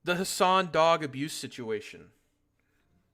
The Hasan dog abuse situation.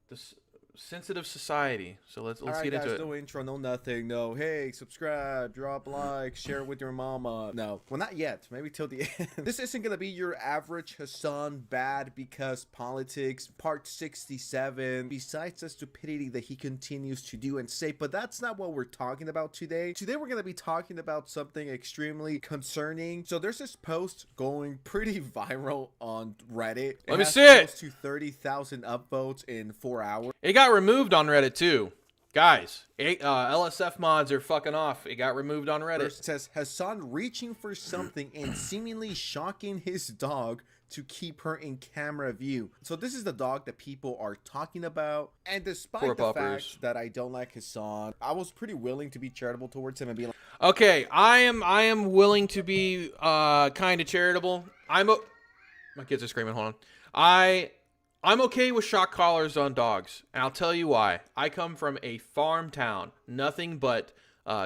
This sensitive society. So let's get into guys, it. no intro, no nothing, no hey, subscribe, drop like, share with your mama. No, well, not yet, maybe till the end. This isn't gonna be your average Hasan bad because politics part 67, besides the stupidity that he continues to do and say, but that's not what we're talking about today. Today we're gonna be talking about something extremely concerning. So there's this post going pretty viral on Reddit. Let me see it. Close to 30,000 upvotes in 4 hours. It got removed on Reddit too. Guys, LSF mods are fucking off. It got removed on Reddit. It says Hasan reaching for something and seemingly shocking his dog to keep her in camera view. So this is the dog that people are talking about. And despite Poor the puppers. fact that I don't like Hasan, I was pretty willing to be charitable towards him and be like, Okay, I am willing to be kind of charitable. My kids are screaming. Hold on. I'm okay with shock collars on dogs, and I'll tell you why. I come from a farm town, nothing but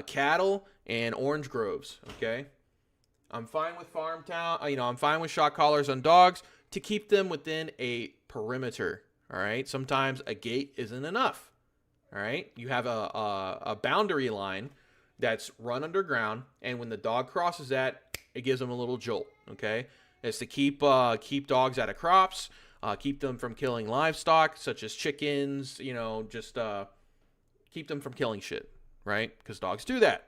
cattle and orange groves. Okay, I'm fine with farm town. I'm fine with shock collars on dogs to keep them within a perimeter. All right. Sometimes a gate isn't enough. All right. You have a boundary line that's run underground, and when the dog crosses that, it gives them a little jolt. Okay, it's to keep dogs out of crops. Keep them from killing livestock, such as chickens, just keep them from killing shit, right? Because dogs do that.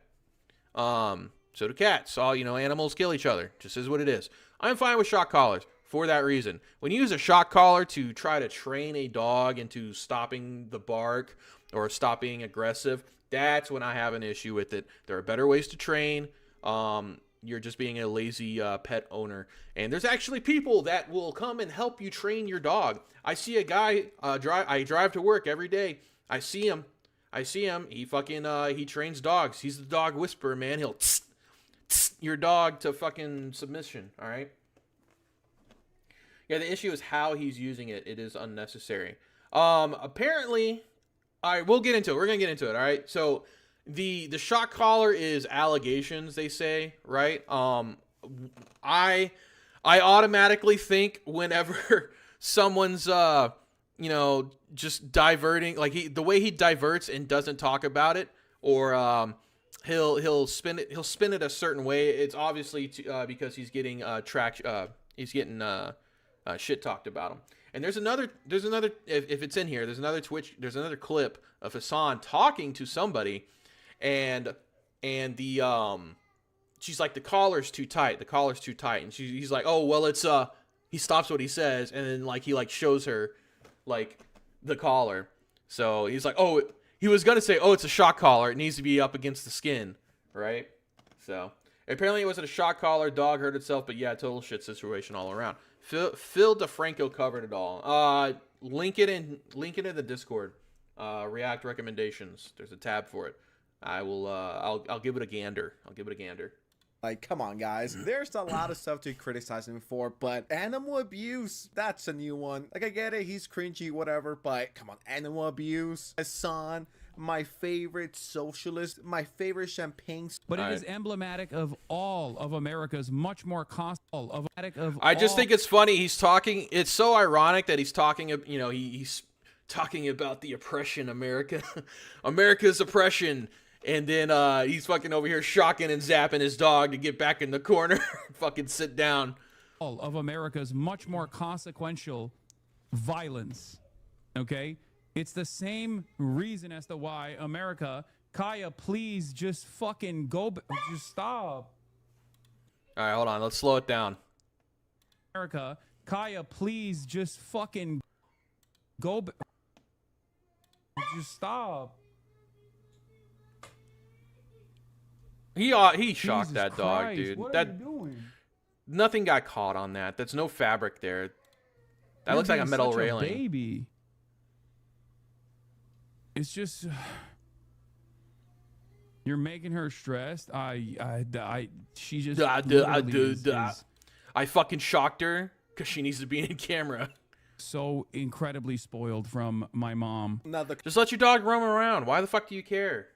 So do cats. All, animals kill each other. Just is what it is. I'm fine with shock collars for that reason. When you use a shock collar to try to train a dog into stopping the bark or stop being aggressive, that's when I have an issue with it. There are better ways to train. You're just being a lazy pet owner. And there's actually people that will come and help you train your dog. I see a guy, I drive to work every day. I see him. He he trains dogs. He's the dog whisperer, man. He'll tss, tss, your dog to fucking submission, all right? Yeah, the issue is how he's using it. It is unnecessary. Apparently, all right, we'll get into it. We're going to get into it, all right? So the shock collar is allegations, they say, right? I automatically think whenever someone's just diverting, like the way he diverts and doesn't talk about it, or he'll spin it a certain way. It's obviously because he's getting shit talked about him. And there's another if it's in here, there's another clip of Hasan talking to somebody. And the she's like, the collar's too tight, and he's like, oh well, it's he stops what he says, and then he shows her the collar. So he's like, oh, he was gonna say, oh, it's a shock collar, it needs to be up against the skin, right? So apparently it wasn't a shock collar, dog hurt itself, but yeah, total shit situation all around. Phil DeFranco covered it all. Link it in the Discord. React recommendations, there's a tab for it. I'll give it a gander. Like, come on, guys. There's a lot of stuff to criticize him for, but animal abuse, that's a new one. Like, I get it, he's cringy, whatever, but come on, animal abuse. Hasan, my favorite socialist, my favorite champagne. But it is emblematic of all of America's much more I just think it's funny. He's talking. It's so ironic that he's talking. He's talking about the oppression, America's oppression. And then he's fucking over here shocking and zapping his dog to get back in the corner. Fucking sit down. All of America's much more consequential violence. Okay? It's the same reason as to why America, Kaya, please just fucking just stop. All right, hold on. Let's slow it down. America, Kaya, please just fucking just stop. He shocked that dog, dude. What are you doing? Nothing got caught on that. That's no fabric there. That looks like a metal railing. Baby. It's just you're making her stressed. She just I fucking shocked her because she needs to be in camera. So incredibly spoiled from my mom. Just let your dog roam around. Why the fuck do you care?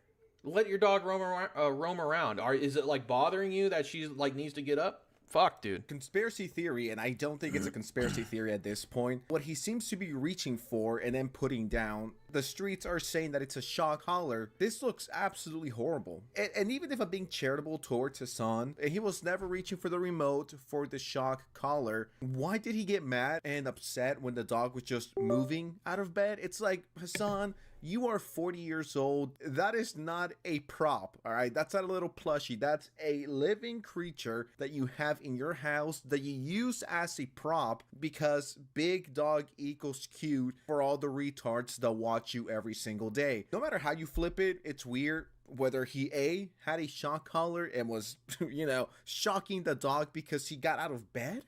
Let your dog roam around. Is it bothering you that she's needs to get up? Fuck, dude. Conspiracy theory, and I don't think it's a conspiracy theory at this point. What he seems to be reaching for and then putting down, the streets are saying that it's a shock collar. This looks absolutely horrible. And even if I'm being charitable towards Hasan, he was never reaching for the remote for the shock collar, why did he get mad and upset when the dog was just moving out of bed? It's like, Hasan, you are 40 years old. That is not a prop, all right? That's not a little plushie. That's a living creature that you have in your house that you use as a prop because big dog equals cute for all the retards that watch you every single day. No matter how you flip it, it's weird. Whether he had a shock collar and was, you know, shocking the dog because he got out of bed.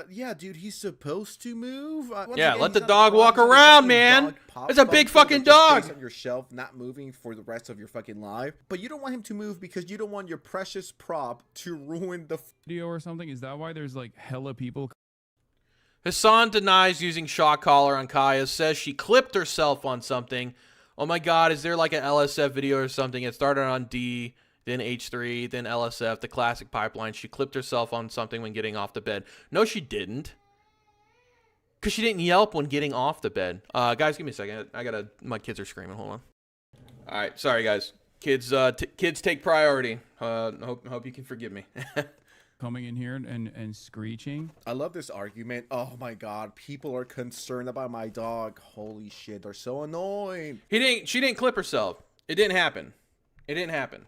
Yeah, dude, he's supposed to move. Yeah, let the dog walk around, man. It's a big fucking dog. On your shelf, not moving for the rest of your fucking life. But you don't want him to move because you don't want your precious prop to ruin the Video or something. Is that why there's like hella people? Hasan denies using shock collar on Kaya, says she clipped herself on something. Oh my god, is there like an LSF video or something? It started on D, then H3, then LSF, the classic pipeline. She clipped herself on something when getting off the bed. No, she didn't. Because she didn't yelp when getting off the bed. Guys, give me a second. My kids are screaming. Hold on. All right, sorry guys. Kids take priority. Hope you can forgive me. Coming in here and screeching. I love this argument. Oh my god, people are concerned about my dog. Holy shit, they're so annoying. She didn't clip herself. It didn't happen. It didn't happen.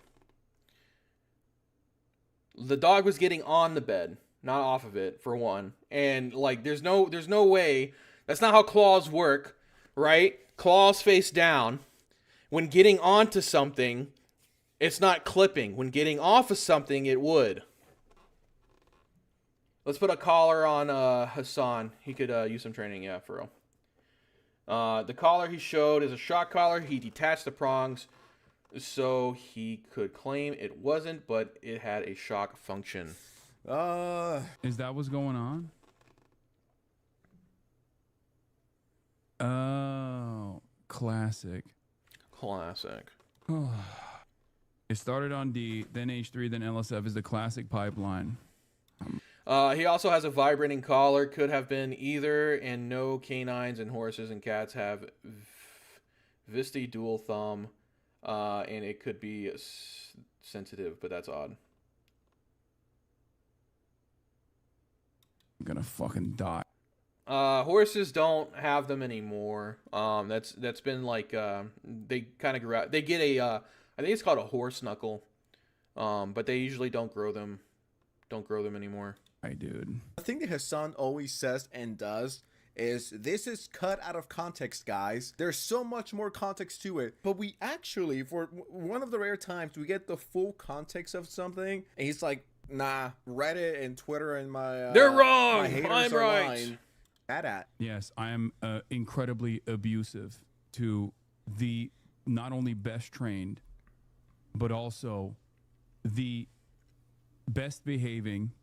The dog was getting on the bed, not off of it, for one. And like there's no way. That's not how claws work, right? Claws face down. When getting onto something, it's not clipping. When getting off of something, it would. Let's put a collar on Hasan. He could use some training, yeah, for real. The collar he showed is a shock collar. He detached the prongs so he could claim it wasn't, but it had a shock function. Is that what's going on? Oh, classic. Classic. It started on D, then H3, then LSF is the classic pipeline. He also has a vibrating collar. Could have been either, and no canines and horses and cats have Visti dual thumb, and it could be sensitive, but that's odd. I'm gonna fucking die. Horses don't have them anymore. That's been like they kind of grew out. They get a I think it's called a horse knuckle, but they usually don't grow them anymore. Dude. The thing that Hasan always says and does is this is cut out of context, guys. There's so much more context to it, but we actually, for one of the rare times, we get the full context of something, and he's like, nah, Reddit and Twitter and my they're wrong. my haters I'm are right. lying. At Yes, I am incredibly abusive to the not only best trained, but also the best behaving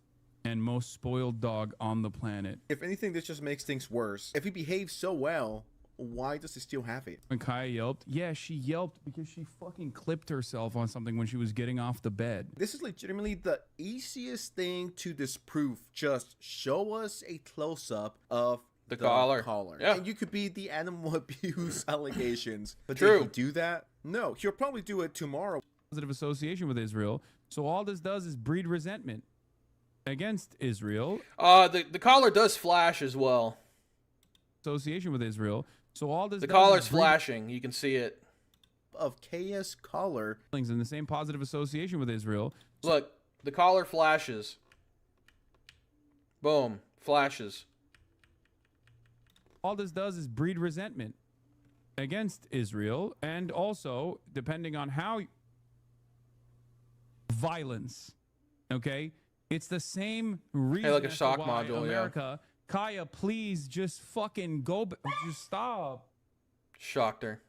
and most spoiled dog on the planet. If anything, this just makes things worse. If he behaves so well, why does he still have it? When Kaya yelped, yeah, she yelped because she fucking clipped herself on something when she was getting off the bed. This is legitimately the easiest thing to disprove. Just show us a close-up of the collar. Yeah. And you could be the animal abuse allegations. But True. did he do that? No, he'll probably do it tomorrow. Positive association with Israel. So all this does is breed resentment against Israel. The collar does flash as well. Association with Israel. So all this The does collar's is breed flashing. You can see it. Of KS collar. in the same positive association with Israel. Look, the collar flashes. Boom, flashes. All this does is breed resentment against Israel, and also, depending on how violence, okay? It's the same reason like a as to shock why module, yeah. America, Kaya, please just fucking go, just stop. Shocked her.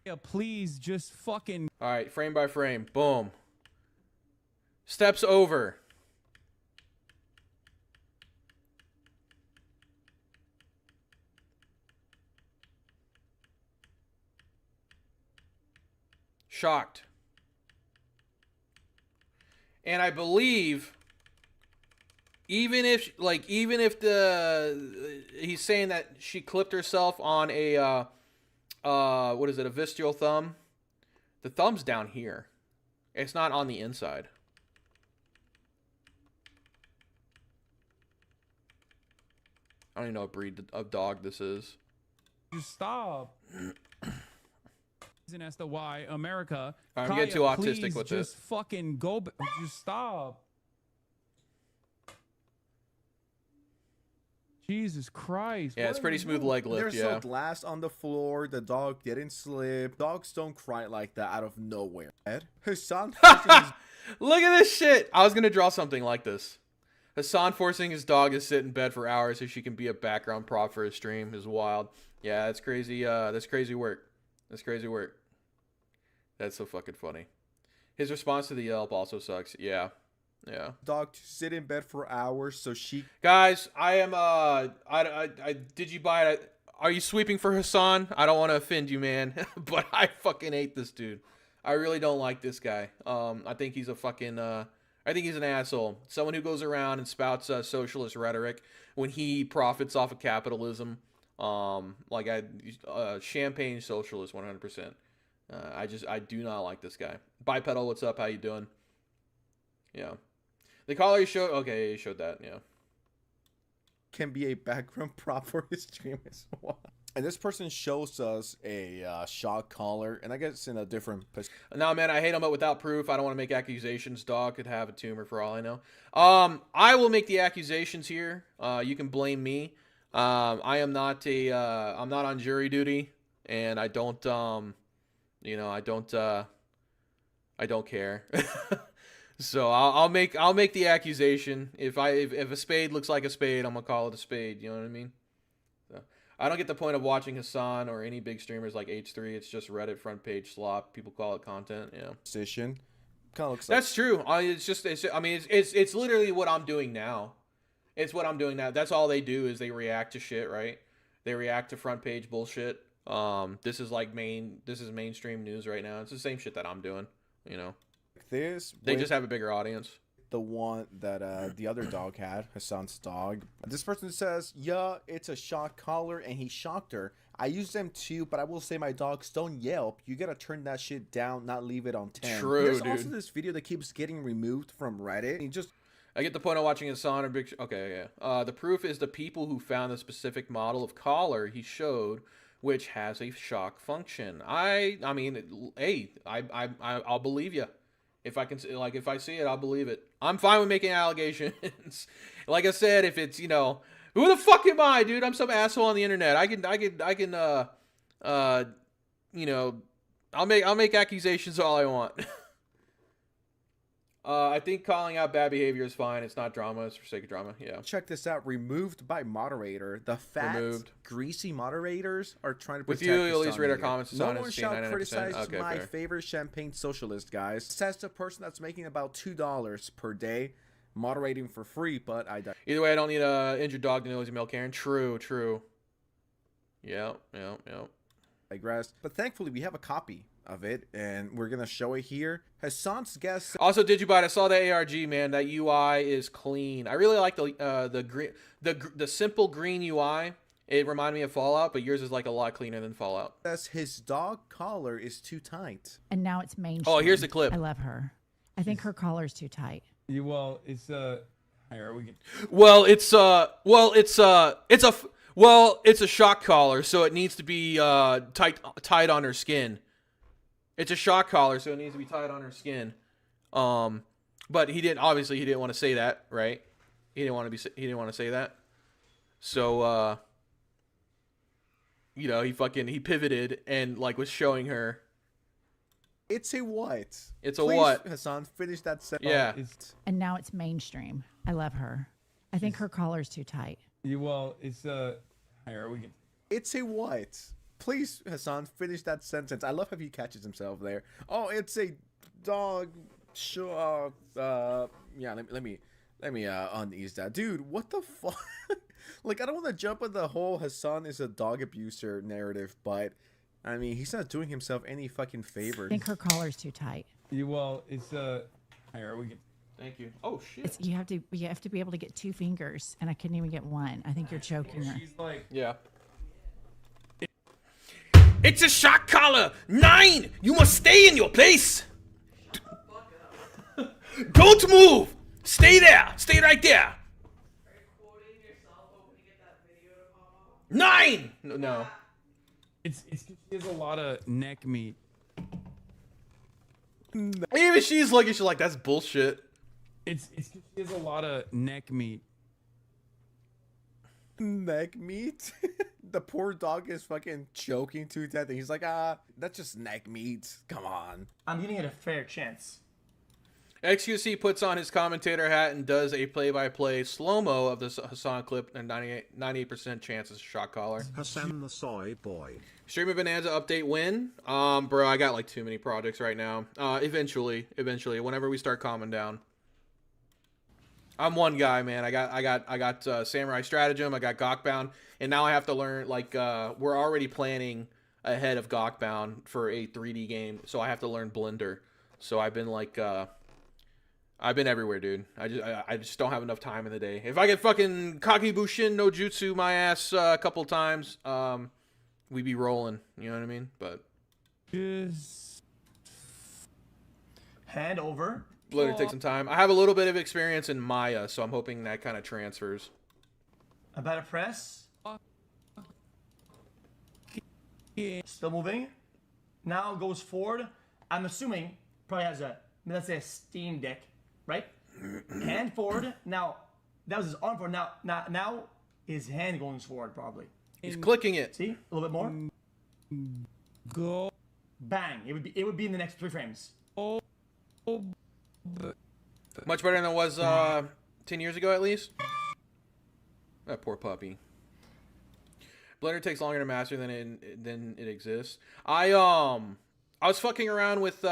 Kaya, please just fucking. All right, frame by frame. Boom. Steps over. Shocked. And I believe even if he's saying that she clipped herself on a what is it, a vestigial thumb? The thumb's down here. It's not on the inside. I don't even know what breed of dog this is. Just stop. Reason as to why America. I'm getting too autistic with this. Just fucking go. Just stop. Jesus Christ. Yeah, it's pretty smooth leg lift. There's Yeah. no glass on the floor. The dog didn't slip. Dogs don't cry like that out of nowhere. Hasan Look at this shit. I was gonna draw something like this. Hasan forcing his dog to sit in bed for hours so she can be a background prop for his stream is wild. Yeah, that's crazy. That's crazy work. That's crazy work. That's so fucking funny. His response to the Yelp also sucks. Yeah. Yeah. dog to sit in bed for hours so she. Guys, I am did you buy it? Are you sweeping for Hasan? I don't want to offend you, man, but I fucking hate this dude. I really don't like this guy. I think he's a fucking I think he's an asshole. Someone who goes around and spouts socialist rhetoric when he profits off of capitalism. Champagne socialist 100%. I do not like this guy. Bipedal, what's up? How you doing? Yeah. The caller showed. Okay, he showed that. Yeah. Can be a background prop for his stream as well. And this person shows us a shock collar, and I guess in a different position. No, man, I hate him, but without proof, I don't want to make accusations. Dog could have a tumor for all I know. I will make the accusations here. You can blame me. I am not I'm not on jury duty, and I don't, I don't care. So I'll make the accusation. If a spade looks like a spade, I'm gonna call it a spade. You know what I mean? So, I don't get the point of watching Hasan or any big streamers like H3. It's just Reddit front page slop. People call it content. Yeah. Position. Kind of looks. That's true. It's literally what I'm doing now. It's what I'm doing now. That's all they do is they react to shit, right? They react to front page bullshit. This is mainstream news right now. It's the same shit that I'm doing. You know. This they just have a bigger audience. The one that the other dog had, Hasan's dog. This person says, yeah, it's a shock collar, and he shocked her. I use them too, but I will say my dogs don't yelp. You gotta turn that shit down, not leave it on 10. True, There's dude. also this video that keeps getting removed from Reddit. He just. I get the point of watching Hasan or big. Okay, yeah. The proof is the people who found the specific model of collar he showed, which has a shock function. I mean, hey, I'll believe you. If I can, like, if I see it, I'll believe it. I'm fine with making allegations. Like I said, if it's, who the fuck am I, dude? I'm some asshole on the internet. I can, I'll make accusations all I want. I think calling out bad behavior is fine. It's not drama. It's for sake of drama. Yeah. Check this out. Removed by moderator. The fat, greasy moderators are trying to protect with you. You'll at least read our comments. No one shall criticize my favorite champagne socialist, guys. Says the person that's making about $2 per day, moderating for free. But I either way, I don't need a injured dog to know he's a male Karen. True. Yeah. Digress. But thankfully, we have a copy of it, and we're gonna show it here. Hasan's guest. Also, did you buy it? I saw the ARG, man. That UI is clean. I really like the green, the simple green UI. It reminded me of Fallout, but yours is like a lot cleaner than Fallout. Says his dog collar is too tight. And now it's mainstream. Oh, here's the clip. I love her. I think her collar's too tight. Well, it's here we can. It's a shock collar, so it needs to be tight on her skin. It's a shock collar, so it needs to be tight on her skin. But he didn't want to say that, right? He didn't want to say that. So he pivoted and like was showing her. It's a what? It's a what? Hasan, finish that sentence. Yeah. And now it's mainstream. I love her. I think her collar's too tight. Well, it's here we can. It's a what? Please, Hasan, finish that sentence. I love how he catches himself there. Oh, it's a dog. Sure. Yeah. Let me unease that, dude. What the fuck? Like, I don't want to jump on the whole Hasan is a dog abuser narrative, but I mean, he's not doing himself any fucking favors. I think her collar's too tight. Well, it's here we can. Thank you. Oh shit. You have to be able to get 2 fingers, and I couldn't even get one. I think you're choking her. She's like, Yeah. It's a shock collar. 9. You must stay in your place. Don't move. Stay there. Stay right there. 9. No. it's she has a lot of neck meat. Even she's like, that's bullshit. It's she has a lot of neck meat. Neck meat. The poor dog is fucking choking to death, and he's like, that's just neck meat. Come on. I'm giving it a fair chance. XQC puts on his commentator hat and does a play-by-play slow-mo of this Hasan clip, and 98% chance it's a shot caller. Hasan the soy boy. Stream of Bonanza update when? Bro, I got like too many projects right now. Eventually, whenever we start calming down. I'm one guy, man. I got Samurai Stratagem, I got Gawkbound, and now I have to learn, like, we're already planning ahead of Gawkbound for a 3D game, so I have to learn Blender. So I've been like, I've been everywhere, dude. I just don't have enough time in the day. If I get fucking Kakibushin no Jutsu my ass a couple times, we be rolling. You know what I mean? But Just Hand over. Blender takes some time. I have a little bit of experience in Maya, so I'm hoping that kind of transfers. About to press. yeah. Still moving. Now goes forward. I'm assuming probably has a, let's say, a Steam Deck, right? Hand forward. Now that was his arm forward. Now his hand going forward probably. He's clicking it. See, a little bit more. Go. Bang. It would be in the next 3 frames. Oh, Much better than it was 10 years ago, at least. That poor puppy. Blender takes longer to master than it exists. I was fucking around with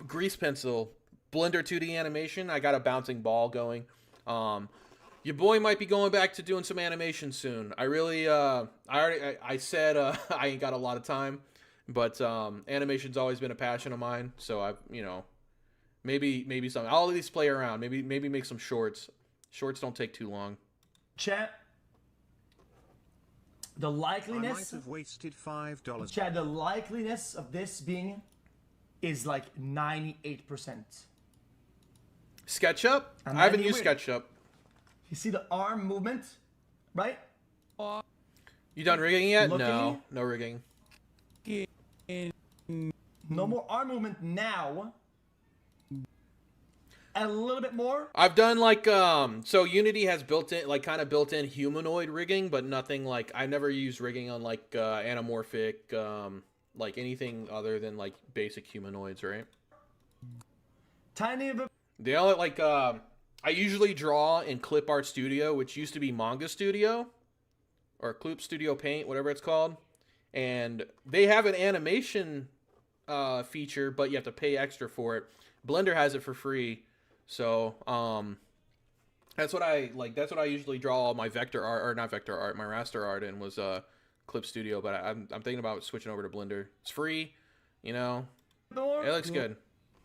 Grease Pencil, Blender 2D animation. I got a bouncing ball going. Your boy might be going back to doing some animation soon. I really, I said I ain't got a lot of time, but animation's always been a passion of mine. So I've, maybe something. I'll at least play around. Maybe make some shorts. Shorts don't take too long. Chat. The I might likeliness. have wasted $5. Chad, the likeliness of this being is like 98%. SketchUp? I'm I haven't not used even SketchUp. You see the arm movement, right? You done rigging yet? Looking? No, no rigging. No more arm movement now. A little bit more. I've done like so Unity has kind of built in humanoid rigging, but nothing like I never used rigging on like anamorphic like anything other than like basic humanoids, right? Tiny bit. They all like I usually draw in Clip Art Studio, which used to be Manga Studio or Clip Studio Paint, whatever it's called. And they have an animation feature, but you have to pay extra for it. Blender has it for free. So, that's what I like. That's what I usually draw all my vector art, or not vector art, my raster art in was Clip Studio. But I'm thinking about switching over to Blender. It's free, More. It looks good.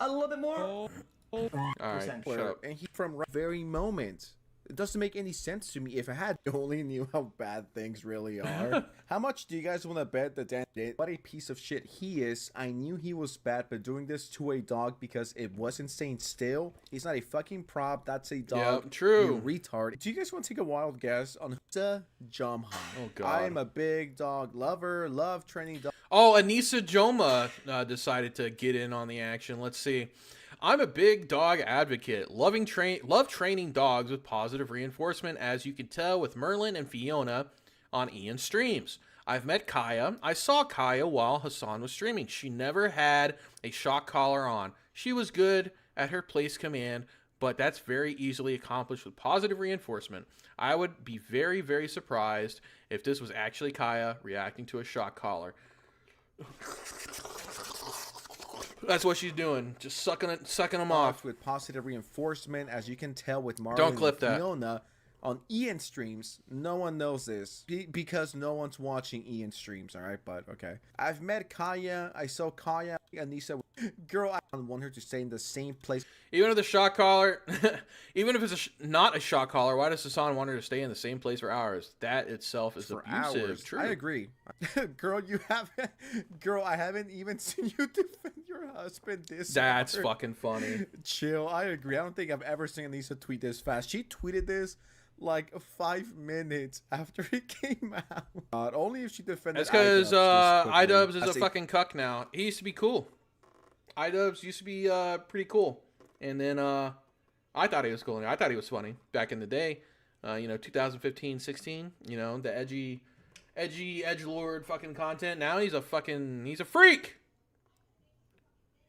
A little bit more. All right, Percent. shut up. And he from very moment. It doesn't make any sense to me. If I had only knew how bad things really are. How much do you guys want to bet that Dan did? What a piece of shit he is. I knew he was bad, but doing this to a dog because it wasn't staying still. He's not a fucking prop. That's a dog. Yeah, true. You retard. Do you guys want to take a wild guess on Anissa Jomha? Oh, God. I'm a big dog lover. Love training dogs. Oh, Anissa Joma decided to get in on the action. Let's see. I'm a big dog advocate. Love training dogs with positive reinforcement, as you can tell with Merlin and Fiona on Ian streams. I've met Kaya. I saw Kaya while Hasan was streaming. She never had a shock collar on. She was good at her place command, but that's very easily accomplished with positive reinforcement. I would be very, very surprised if this was actually Kaya reacting to a shock collar. That's what she's doing. Just sucking them off. With positive reinforcement, as you can tell with Marlon Don't clip and that. Fiona. on Ian streams. No one knows this because no one's watching Ian streams, all right? But okay. I've met Kaya. I saw Kaya and Nisa. Girl, I don't want her to stay in the same place. Even if the shot caller, even if it's not a shot caller, why does Hasan want her to stay in the same place for hours? That itself is For abusive. hours. True. I agree. Girl, I haven't even seen you defend your husband this That's hard. fucking funny. Chill. I agree. I don't think I've ever seen Anissa tweet this fast. She tweeted this like 5 minutes after it came out. Only if she defended. That's because iDubbbz is I a say- fucking cuck now. He used to be cool. iDubbbz used to be pretty cool, and then I thought he was cool. I thought he was funny back in the day. 2015, 16. The edgy edgelord fucking content. Now he's a freak.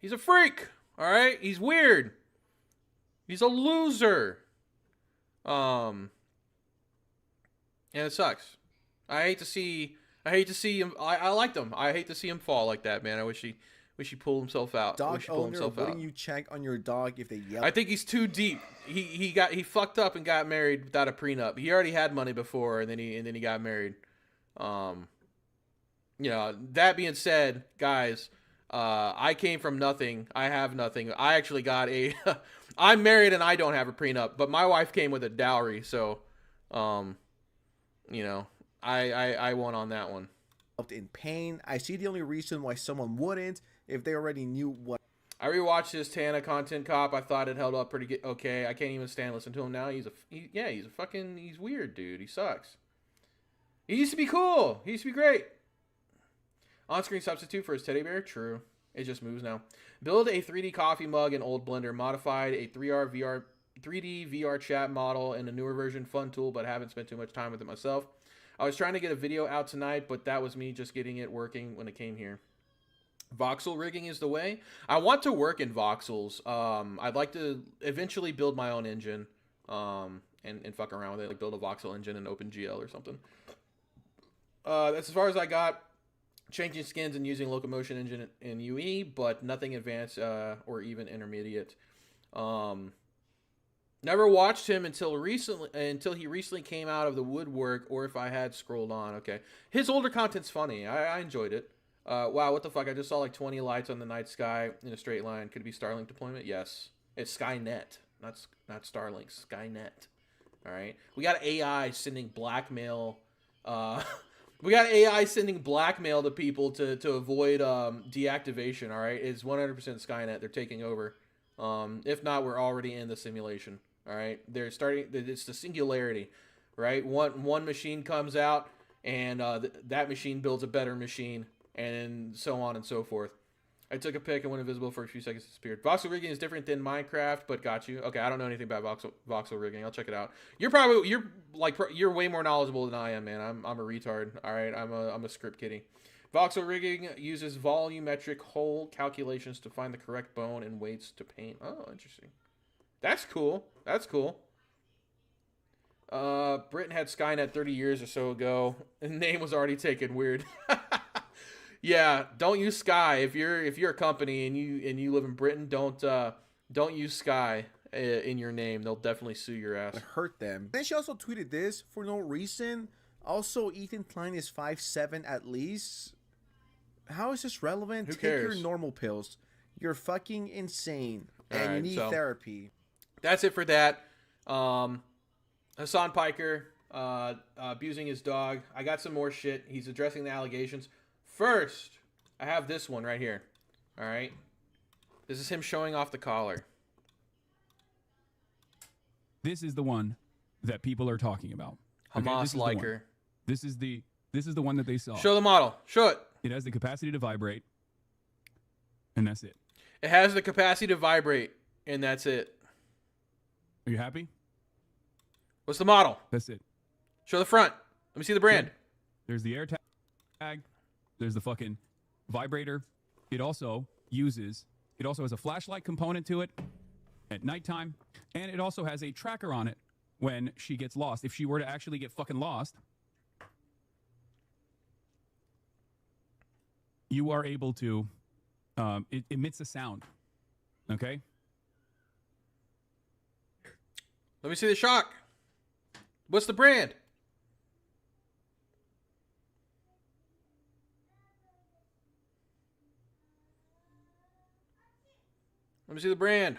He's a freak. All right, he's weird. He's a loser. And it sucks. I hate to see him. I liked him. I hate to see him fall like that, man. I wish he pulled himself out. Dog wish he pulled owner, himself wouldn't out. you check on your dog if they yell? I think he's too deep. He fucked up and got married without a prenup. He already had money before, and then he got married. That being said, guys, I came from nothing. I have nothing. I actually got I'm married and I don't have a prenup, but my wife came with a dowry, so I won on that one. In pain. I see the only reason why someone wouldn't if they already knew what. I rewatched his Tana content cop. I thought it held up pretty good. Okay, I can't even stand listening to him now. He's weird, dude. He sucks. He used to be cool. He used to be great. On-screen substitute for his teddy bear? True. It just moves now. Build a 3D coffee mug in old Blender. Modified a 3D VR chat model in a newer version. Fun tool, but haven't spent too much time with it myself. I was trying to get a video out tonight, but that was me just getting it working when it came here. Voxel rigging is the way. I want to work in voxels. I'd like to eventually build my own engine and fuck around with it. Like build a voxel engine in OpenGL or something. That's as far as I got. Changing skins and using locomotion engine in UE, but nothing advanced or even intermediate. Never watched him until he recently came out of the woodwork, or if I had scrolled on. Okay, his older content's funny. I enjoyed it. Wow, what the fuck? I just saw like 20 lights on the night sky in a straight line. Could it be Starlink deployment? Yes, it's Skynet, not Starlink. Skynet. All right, we got AI sending blackmail. We got AI sending blackmail to people to avoid deactivation, all right? It's 100% Skynet. They're taking over. If not, we're already in the simulation, all right? They're starting. It's the singularity, right? One machine comes out, and that machine builds a better machine, and so on and so forth. I took a pic and went invisible for a few seconds, disappeared. Voxel rigging is different than Minecraft, but got you. Okay, I don't know anything about voxel rigging. I'll check it out. You're way more knowledgeable than I am, man. I'm a retard. All right, I'm a script kiddie. Voxel rigging uses volumetric hole calculations to find the correct bone and weights to paint. Oh, interesting. That's cool. That's cool. Britain had Skynet 30 years or so ago. The name was already taken. Weird. Yeah, don't use Sky if you're a company and you live in Britain. Don't use Sky in your name. They'll definitely sue your ass. Hurt them. Then she also tweeted this for no reason. Also, Ethan Klein is 5'7" at least. How is this relevant? Who Take cares? your normal pills. You're fucking insane, and Alright, you need so therapy. That's it for that. Hasan Piker abusing his dog. I got some more shit. He's addressing the allegations. First, I have this one right here. All right. This is him showing off the collar. This is the one that people are talking about. Okay, Hamas this is the like one. her. This is the one that they saw. Show the model. Show it. It has the capacity to vibrate, and that's it. It has the capacity to vibrate, and that's it. Are you happy? What's the model? That's it. Show the front. Let me see the brand. There's the air tag. There's the fucking vibrator. It also has a flashlight component to it at nighttime, and it also has a tracker on it when she gets lost. If she were to actually get fucking lost, you are able to, it emits a sound, okay? Let me see the shock. What's the brand? Let me see the brand.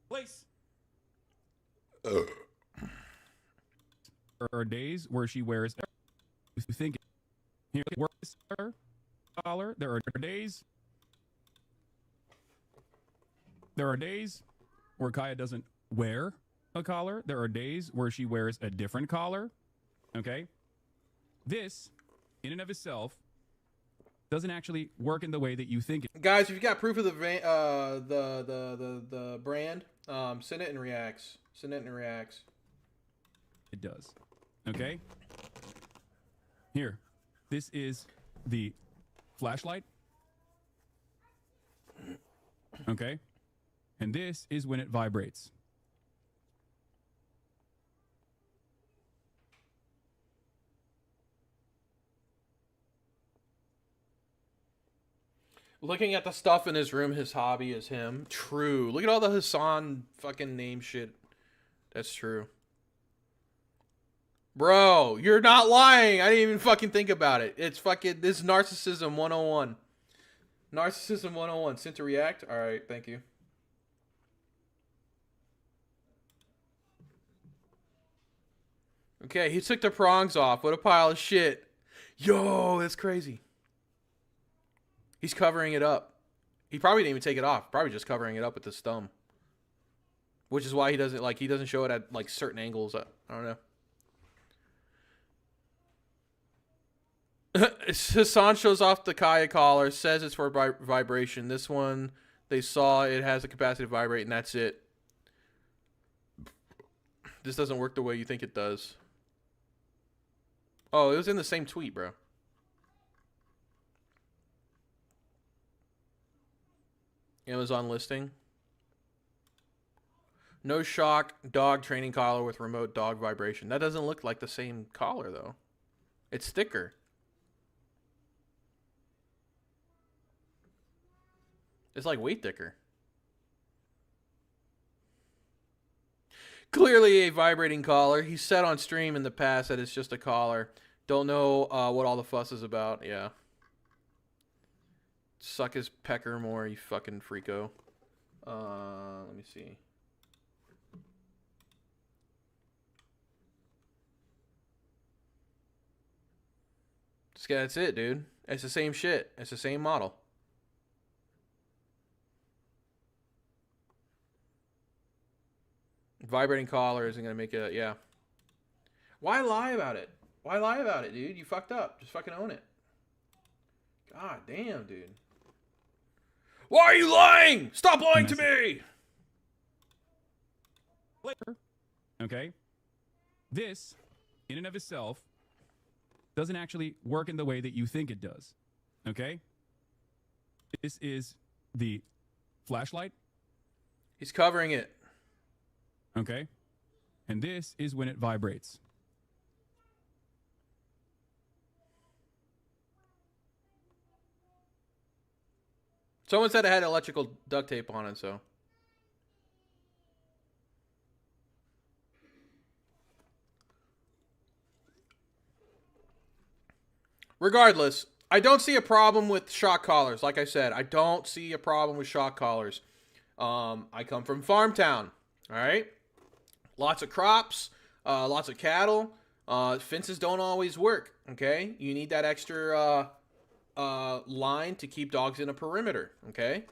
Place. There are days where she wears. You think here works her collar. There are days. There are days where Kaya doesn't wear a collar. There are days where she wears a different collar. Okay, this, in and of itself, doesn't actually work in the way that you think it. Guys, if you got proof of the brand, send it in reacts. Send it in reacts. It does. Okay. Here, this is the flashlight. Okay, and this is when it vibrates. Looking at the stuff in his room, his hobby is him. True. Look at all the Hasan fucking name shit. That's true. Bro, you're not lying. I didn't even fucking think about it. It's fucking, this is Narcissism 101. Narcissism 101. Sent to react? Alright, thank you. Okay, he took the prongs off. What a pile of shit. Yo, that's crazy. He's covering it up. He probably didn't even take it off. Probably just covering it up with his thumb. Which is why he doesn't show it at like certain angles. I don't know. Hasan shows off the Kaya collar, says it's for vibration. This one, they saw it has the capacity to vibrate, and that's it. This doesn't work the way you think it does. Oh, it was in the same tweet, bro. Amazon listing. No shock dog training collar with remote dog vibration. That doesn't look like the same collar, though. It's thicker. It's like way thicker. Clearly a vibrating collar. He said on stream in the past that it's just a collar. Don't know what all the fuss is about. Yeah. Suck his pecker more, you fucking freako. Let me see. That's it, dude. It's the same shit. It's the same model. Vibrating collar isn't gonna make it. Yeah. Why lie about it? Why lie about it, dude? You fucked up. Just fucking own it. God damn, dude. Why are you lying? Stop lying to me! Okay? This, in and of itself, doesn't actually work in the way that you think it does. Okay? This is the flashlight. He's covering it. Okay? And this is when it vibrates. Someone said it had electrical duct tape on it, so. Regardless, I don't see a problem with shock collars. Like I said, I don't see a problem with shock collars. I come from farm town, all right? Lots of crops, lots of cattle. Fences don't always work, okay? You need that extra line to keep dogs in a perimeter, okay?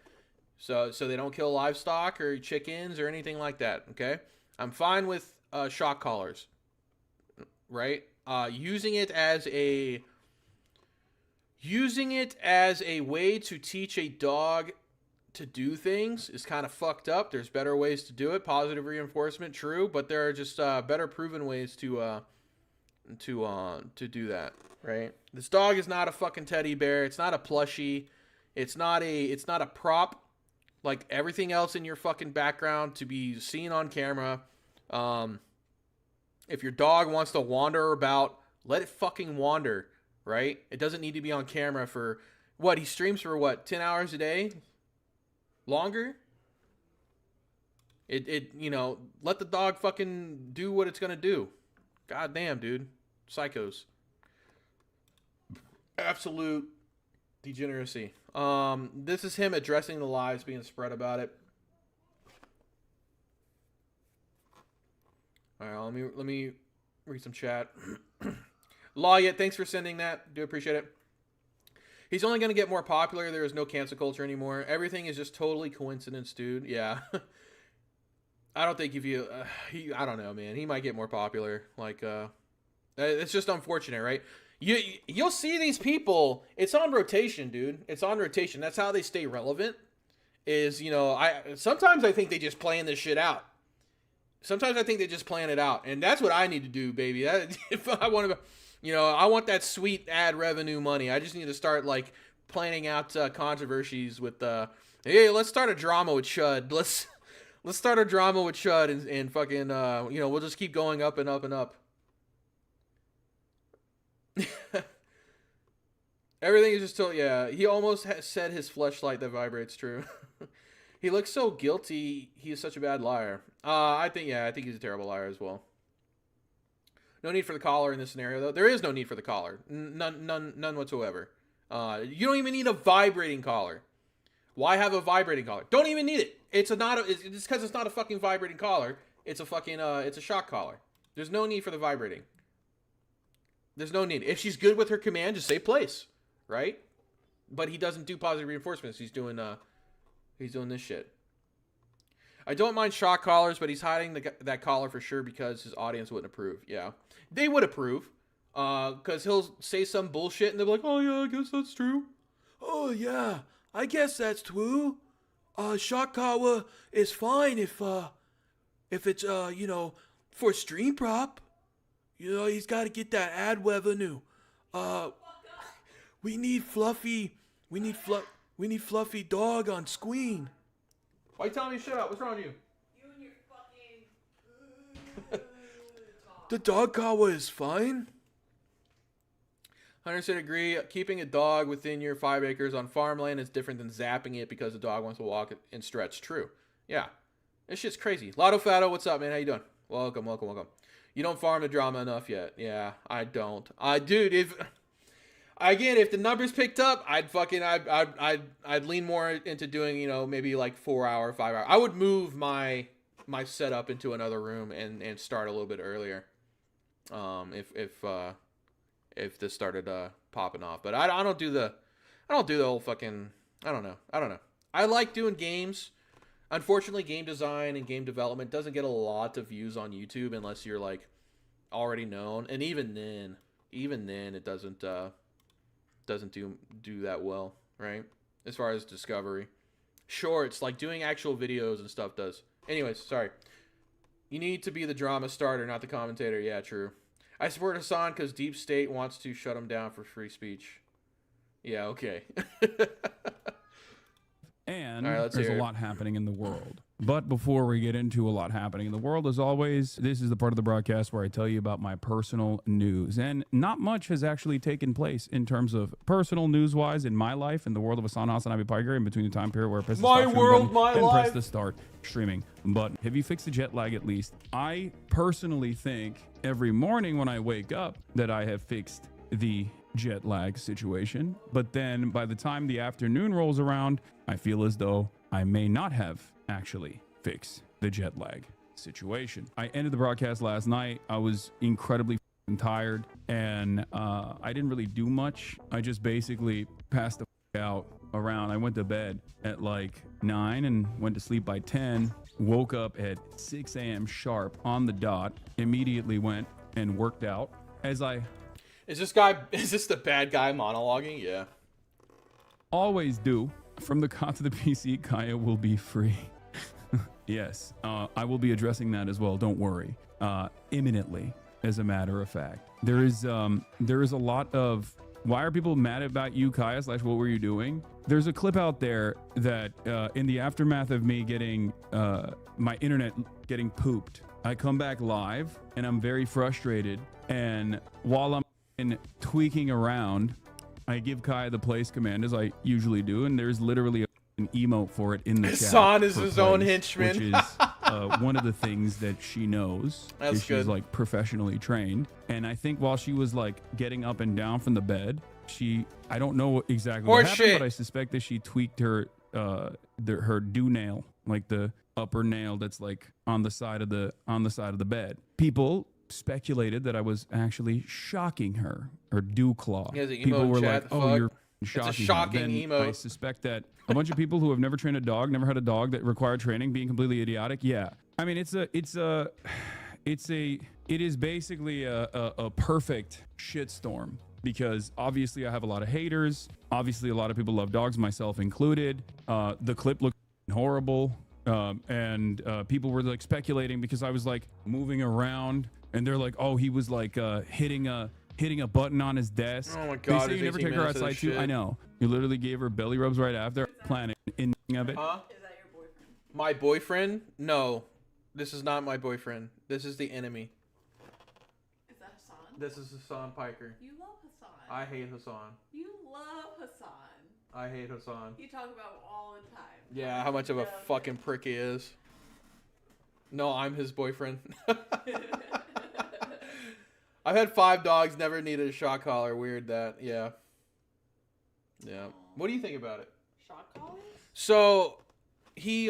So they don't kill livestock or chickens or anything like that, okay? I'm fine with shock collars, right? Using it as a way to teach a dog to do things is kind of fucked up. There's better ways to do it. Positive reinforcement, true, but there are just better proven ways to do that, right? This dog is not a fucking teddy bear. It's not a plushie. It's not a prop like everything else in your fucking background to be seen on camera. If your dog wants to wander about, let it fucking wander, right? It doesn't need to be on camera for what? He streams for what? 10 hours a day? longer. You know, let the dog fucking do what it's gonna do. God damn, dude. Psychos. Absolute degeneracy. This is him addressing the lies being spread about it. All right, let me read some chat. Lawyer, thanks for sending that. Do appreciate it. He's only going to get more popular. There is no cancel culture anymore. Everything is just totally coincidence, dude. Yeah. I don't think if you... I don't know, man. He might get more popular. Like, it's just unfortunate, right? You'll see these people. It's on rotation, dude. It's on rotation. That's how they stay relevant. Is, you know, sometimes I think they just plan this shit out. Sometimes I think they just plan it out. And that's what I need to do, baby. If I want to... You know, I want that sweet ad revenue money. I just need to start, like, planning out controversies with, hey, let's start a drama with Chud. Let's start a drama with Chud and fucking, you know, we'll just keep going up and up and up. Everything is just yeah, he almost said his fleshlight that vibrates, true. He looks so guilty. He is such a bad liar. I think he's a terrible liar as well. No need for the collar in this scenario, though. There is no need for the collar. None whatsoever. You don't even need a vibrating collar. Why have a vibrating collar? Don't even need it. It's because it's not a fucking vibrating collar. It's a fucking, it's a shock collar. There's no need for the vibrating. There's no need. If she's good with her command, just say place, right? But he doesn't do positive reinforcements. He's doing this shit. I don't mind shock collars, but he's hiding that collar for sure because his audience wouldn't approve. Yeah, they would approve, because he'll say some bullshit and they'll be like, "Oh yeah, I guess that's true." "Oh yeah, I guess that's true. Shock collar is fine if it's you know, for stream prop. You know, he's got to get that ad revenue. We need fluffy dog on screen." Why you telling me to shut up? What's wrong with you? You and your fucking... The dog collar is fine. 100% agree. Keeping a dog within your 5 acres on farmland is different than zapping it because the dog wants to walk and stretch. True. Yeah. This shit's crazy. Lotto Fatto, what's up, man? How you doing? Welcome. You don't farm the drama enough yet. Yeah, I don't. Dude, if the numbers picked up, I'd lean more into doing, you know, maybe like 4 hour, 5 hour. I would move my setup into another room and start a little bit earlier. If this started popping off, but I don't do the whole fucking, I don't know. I like doing games. Unfortunately, game design and game development doesn't get a lot of views on YouTube unless you're like already known, and even then it doesn't do that well, right? As far as discovery. Shorts, like doing actual videos and stuff does. Anyways, sorry. You need to be the drama starter, not the commentator. Yeah, true. I support Hasan because Deep State wants to shut him down for free speech. Yeah, okay. And all right, there's a lot happening in the world. But before we get into a lot happening in the world, as always, this is the part of the broadcast where I tell you about my personal news. And not much has actually taken place in terms of personal news-wise in my life, in the world of Hasan Piker, in between the time period where I press the stop stream button and press the start streaming button. Have you fixed the jet lag at least? I personally think every morning when I wake up that I have fixed the jet lag situation, but then by the time the afternoon rolls around, I feel as though I may not have actually fixed the jet lag situation. I ended the broadcast last night. I was incredibly tired, and I didn't really do much. I just basically passed the out around. I went to bed at like 9 and went to sleep by 10, woke up at 6 a.m. sharp on the dot, immediately went and worked out. Is this the bad guy monologuing? Yeah. Always do. From the cot to the PC, Kaya will be free. Yes, I will be addressing that as well. Don't worry. Imminently, as a matter of fact. There is a lot of, why are people mad about you, Kaya, / what were you doing? There's a clip out there that in the aftermath of me getting my internet getting pooped, I come back live and I'm very frustrated. And while I'm tweaking around, I give Kaya the place command as I usually do, and there's literally a an emote for it in the chat. Hasan is for his own place, henchman. which is one of the things that she knows. That's is good. She's like professionally trained, and I think while she was like getting up and down from the bed, I don't know exactly what happened, shit. but I suspect that she tweaked her her do nail, like the upper nail that's like on the side of the bed. People speculated that I was actually shocking her, or dew claw. He has an emote People in were chat, like, the "Oh, fuck?" you're It's shocking." a shocking her. Then emote. I suspect that a bunch of people who have never trained a dog, never had a dog that required training, being completely idiotic. Yeah, I mean, it is basically a perfect shitstorm, because obviously I have a lot of haters. Obviously, a lot of people love dogs, myself included. The clip looked horrible. And people were like speculating because I was like moving around, and they're like, "Oh, he was like hitting a button on his desk." Oh my They God, say it's you never 18 take her minutes of outside this too. I shit. know. You literally gave her belly rubs right after. Planning of it. Huh? Is that your boyfriend? My boyfriend? No, this is not my boyfriend. This is the enemy. Is that Hasan? This is Hasan Piker. You love Hasan. I hate Hasan. You love Hasan. I hate Hasan. You talk about him all the time. Yeah, how much of a Love fucking prick he is. No, I'm his boyfriend. I've had 5 dogs, never needed a shock collar. Weird that, yeah. Yeah. What do you think about it? Shock collars? So, he,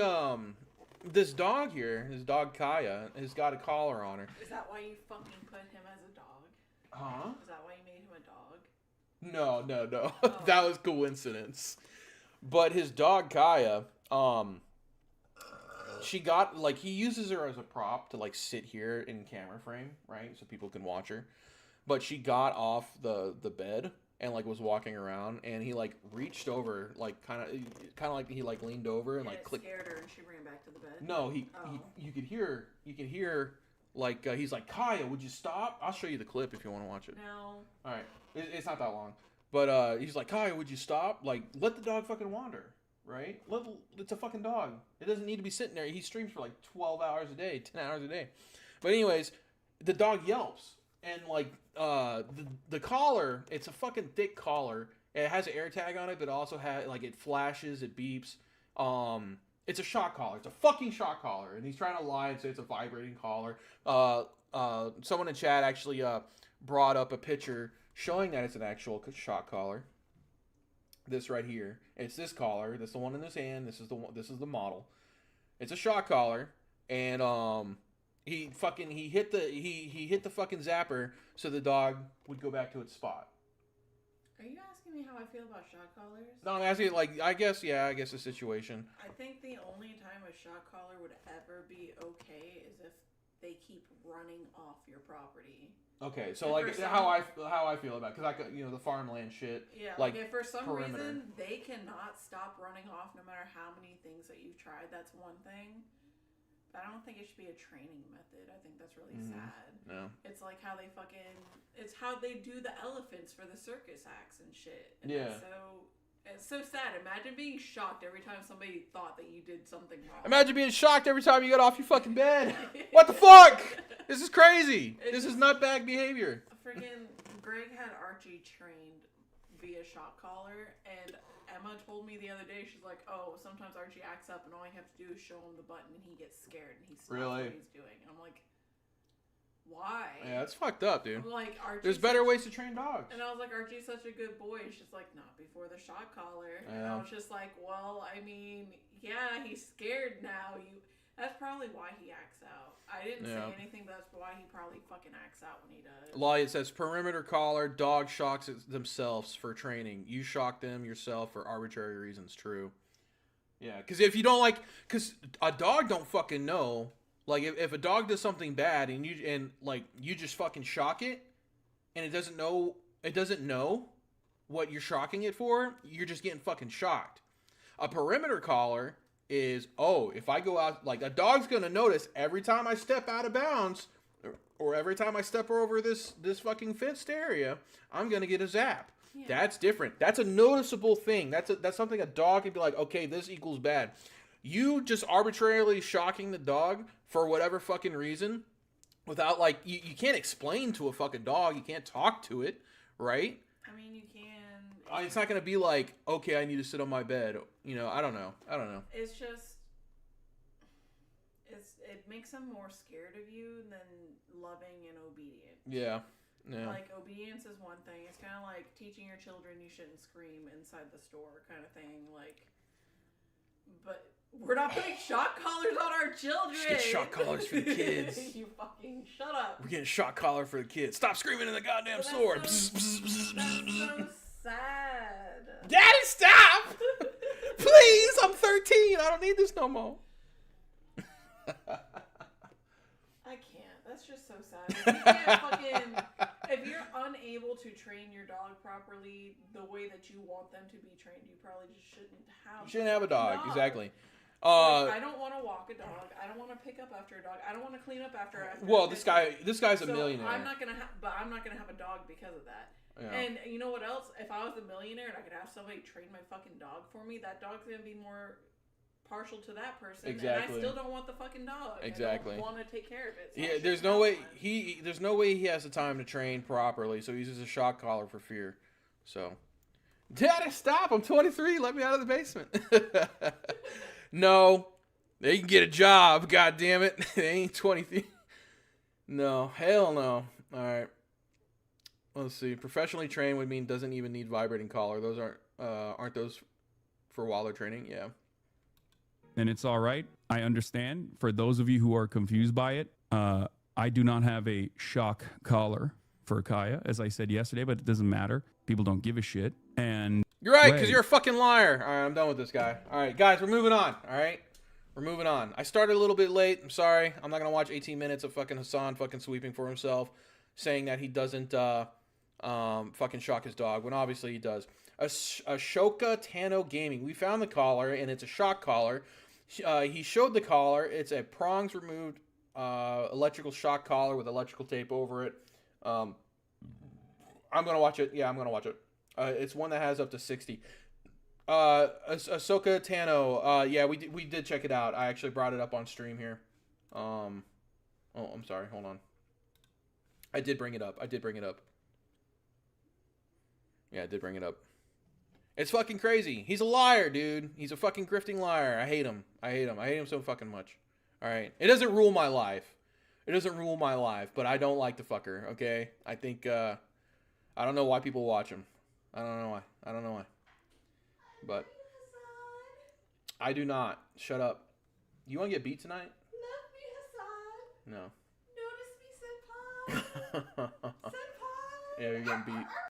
this dog here, his dog Kaya, has got a collar on her. Is that why you fucking put him as a dog? Huh? Is that why you made him a dog? No. Oh. That was coincidence. But his dog Kaya, she got, like, he uses her as a prop to, like, sit here in camera frame, right? So people can watch her. But she got off the bed and, like, was walking around, and he, like, reached over, like, kind of like he, like, leaned over and, And like, it clicked. scared her and she ran back to the bed? No, Oh. you could hear, like, he's like, Kaya, would you stop? I'll show you the clip if you want to watch it. No. All right, it's not that long, but he's like, Kaya, would you stop? Like, let the dog fucking wander, right? It's a fucking dog. It doesn't need to be sitting there. He streams for like 12 hours a day, 10 hours a day. But anyways, the dog yelps, and like the collar, it's a fucking thick collar. It has an air tag on it, but it also has, like, it flashes, it beeps. It's a shock collar. It's a fucking shock collar, and he's trying to lie and say it's a vibrating collar. Someone in chat actually brought up a picture showing that it's an actual shock collar. This right here. It's this collar. That's the one in his hand. This is the model. It's a shock collar, and he hit the fucking zapper so the dog would go back to its spot. Are you asking me how I feel about shock collars? No, I'm asking, like, I guess the situation. I think the only time a shock collar would ever be okay is if they keep running off your property. Okay, so And like for some- how I feel about it, because the farmland shit. Yeah, like, if for some perimeter. reason they cannot stop running off no matter how many things that you've tried, that's one thing. But I don't think it should be a training method. I think that's really sad. No. It's like how it's how they do the elephants for the circus acts and shit. And Yeah. It's so sad. Imagine being shocked every time somebody thought that you did something wrong. Imagine being shocked every time you got off your fucking bed. What the fuck? This is crazy. This is nutbag behavior. Friggin' Greg had Archie trained via shock collar, and Emma told me the other day, she's like, oh, sometimes Archie acts up and all you have to do is show him the button and he gets scared and he stops Really? what he's doing. And I'm like, why? Yeah, it's fucked up, dude. I'm like, Archie. There's better ways to train dogs. And I was like, Archie's such a good boy. And she's like, not before the shock collar. And Yeah. I was just like, well, I mean, yeah, he's scared now. That's probably why he acts out. I didn't say anything, but that's why he probably fucking acts out when he does. Lolly, it says perimeter collar, dog shocks themselves for training. You shock them yourself for arbitrary reasons. True. Yeah, because if you don't because a dog don't fucking know. Like, if a dog does something bad and you just fucking shock it, and it doesn't know what you're shocking it for, you're just getting fucking shocked. A perimeter collar is, if I go out, like, a dog's gonna notice every time I step out of bounds, or every time I step over this fucking fenced area, I'm gonna get a zap. Yeah. That's different. That's a noticeable thing. That's something a dog can be like, okay, this equals bad. You just arbitrarily shocking the dog for whatever fucking reason, without, like, you can't explain to a fucking dog, you can't talk to it, right? I mean, you can. It's not gonna be like, okay, I need to sit on my bed, You know, I don't know. It's just, it makes them more scared of you than loving and obedient. Yeah. Yeah. Like, obedience is one thing. It's kind of like teaching your children you shouldn't scream inside the store kind of thing. Like, but we're not putting shock collars on our children. Just get shock collars for the kids. You fucking shut up. We're getting shock collar for the kids. Stop screaming in the goddamn But store. that's so sad. Daddy, stop! Please, I'm 13. I don't need this no more. I can't. That's just so sad. If you can't fucking, if you're unable to train your dog properly the way that you want them to be trained, you probably just shouldn't have. You shouldn't have a dog. Exactly. Like, I don't want to walk a dog. I don't want to pick up after a dog. I don't want to clean up after. Well, this guy's a So millionaire. I'm not gonna have a dog because of that. Yeah. And you know what else? If I was a millionaire and I could have somebody train my fucking dog for me, that dog's gonna be more partial to that person. Exactly. And I still don't want the fucking dog. Exactly. I don't want to take care of it. So Yeah, there's no way he has the time to train properly, so he uses a shock collar for fear. So, Daddy, stop! I'm 23. Let me out of the basement. No, they can get a job. God damn it, they ain't 23. No, hell no. All right. Let's see. Professionally trained would mean doesn't even need vibrating collar. Those aren't those for while they're training? Yeah. And it's all right. I understand. For those of you who are confused by it, I do not have a shock collar for Kaya, as I said yesterday, but it doesn't matter. People don't give a shit. And You're right, because Ray. you're a fucking liar. All right, I'm done with this guy. All right, guys, we're moving on. All right? We're moving on. I started a little bit late. I'm sorry. I'm not going to watch 18 minutes of fucking Hasan fucking sweeping for himself, saying that he doesn't fucking shock his dog, when obviously he does. Ashoka Tano Gaming. We found the collar, and it's a shock collar. He showed the collar. It's a prongs removed electrical shock collar with electrical tape over it. I'm going to watch it. Yeah, I'm going to watch it. It's one that has up to 60. Ahsoka Tano. Yeah, we did check it out. I actually brought it up on stream here. Oh, I'm sorry. Hold on. I did bring it up. Yeah, I did bring it up. It's fucking crazy. He's a liar, dude. He's a fucking grifting liar. I hate him. I hate him so fucking much. All right. It doesn't rule my life. But I don't like the fucker, okay? I think, I don't know why people watch him. I don't know why. But I do not. Shut up. You want to get beat tonight? Love me, Hasan. No. Notice me, Senpai. Senpai. Yeah, you're getting beat.